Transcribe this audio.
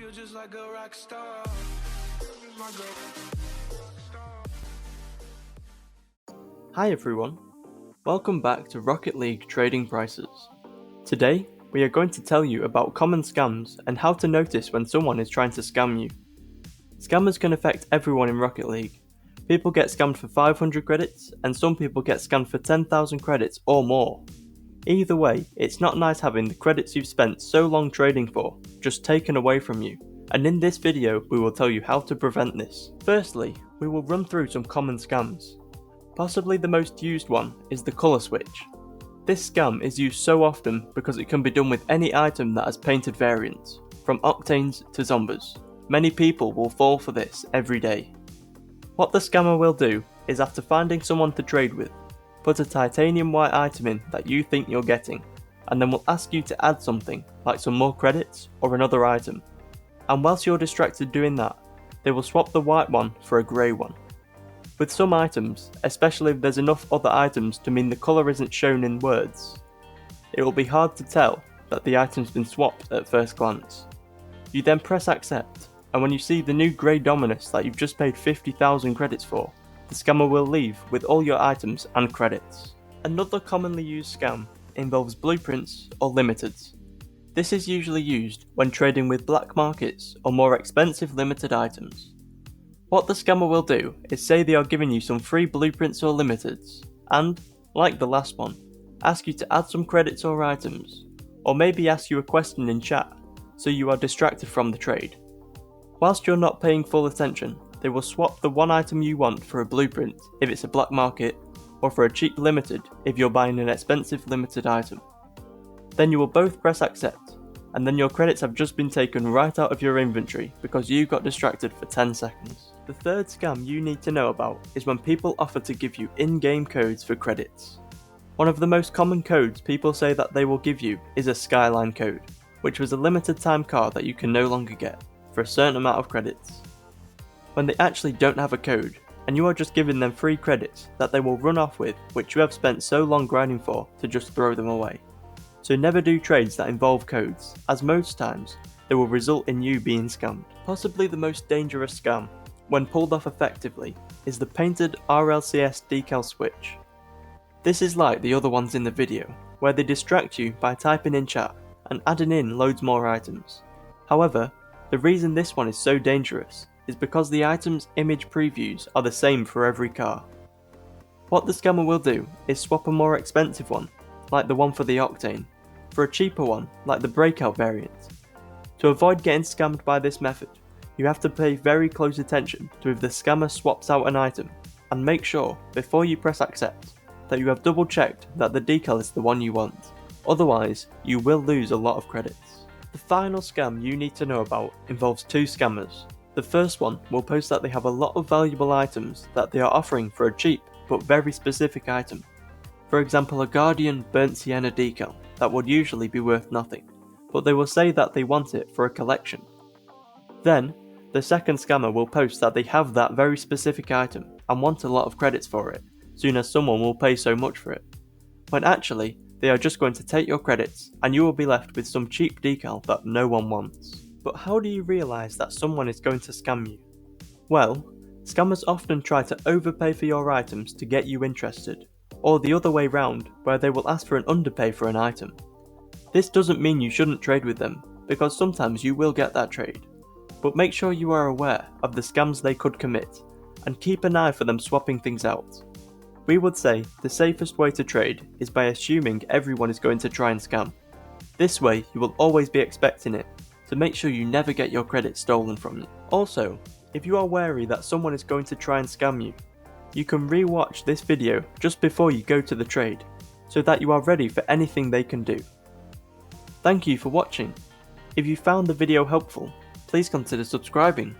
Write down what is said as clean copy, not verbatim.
You're just like a rock star. My girl. Hi everyone, welcome back to Rocket League Trading Prices. Today, we are going to tell you about common scams and how to notice when someone is trying to scam you. Scammers can affect everyone in Rocket League. People get scammed for 500 credits, and some people get scammed for 10,000 credits or more. Either way, it's not nice having the credits you've spent so long trading for just taken away from you, and in this video we will tell you how to prevent this. Firstly, we will run through some common scams. Possibly the most used one is the colour switch. This scam is used so often because it can be done with any item that has painted variants, from octanes to zombies. Many people will fall for this every day. What the scammer will do is, after finding someone to trade with, put a titanium white item in that you think you're getting, and then will ask you to add something like some more credits or another item. And whilst you're distracted doing that, they will swap the white one for a grey one. With some items, especially if there's enough other items to mean the colour isn't shown in words, it will be hard to tell that the item's been swapped at first glance. You then press accept, and when you see the new grey Dominus that you've just paid 50,000 credits for, the scammer will leave with all your items and credits. Another commonly used scam involves blueprints or limiteds. This is usually used when trading with black markets or more expensive limited items. What the scammer will do is say they are giving you some free blueprints or limiteds, and, like the last one, ask you to add some credits or items, or maybe ask you a question in chat so you are distracted from the trade. Whilst you're not paying full attention, they will swap the one item you want for a blueprint if it's a black market, or for a cheap limited if you're buying an expensive limited item. Then you will both press accept, and then your credits have just been taken right out of your inventory because you got distracted for 10 seconds. The third scam you need to know about is when people offer to give you in-game codes for credits. One of the most common codes people say that they will give you is a Skyline code, which was a limited time card that you can no longer get for a certain amount of credits. When they actually don't have a code, and you are just giving them free credits that they will run off with, which you have spent so long grinding for to just throw them away. So never do trades that involve codes, as most times they will result in you being scammed. Possibly the most dangerous scam, when pulled off effectively, is the painted Rlcs decal switch. This is like the other ones in the video, where they distract you by typing in chat and adding in loads more items. However, the reason this one is so dangerous is because the item's image previews are the same for every car. What the scammer will do is swap a more expensive one, like the one for the octane, for a cheaper one like the breakout variant. To avoid getting scammed by this method, you have to pay very close attention to if the scammer swaps out an item, and make sure before you press accept that you have double checked that the decal is the one you want, otherwise you will lose a lot of credits. The final scam you need to know about involves two scammers. The first one will post that they have a lot of valuable items that they are offering for a cheap but very specific item. For example, a Guardian burnt sienna decal that would usually be worth nothing, but they will say that they want it for a collection. Then, the second scammer will post that they have that very specific item and want a lot of credits for it, soon as someone will pay so much for it, when actually they are just going to take your credits and you will be left with some cheap decal that no one wants. But how do you realise that someone is going to scam you? Well, scammers often try to overpay for your items to get you interested, or the other way round, where they will ask for an underpay for an item. This doesn't mean you shouldn't trade with them, because sometimes you will get that trade, but make sure you are aware of the scams they could commit, and keep an eye for them swapping things out. We would say the safest way to trade is by assuming everyone is going to try and scam. This way you will always be expecting it, to make sure you never get your credits stolen from you. Also, if you are wary that someone is going to try and scam you, you can re-watch this video just before you go to the trade, so that you are ready for anything they can do. Thank you for watching. If you found the video helpful, please consider subscribing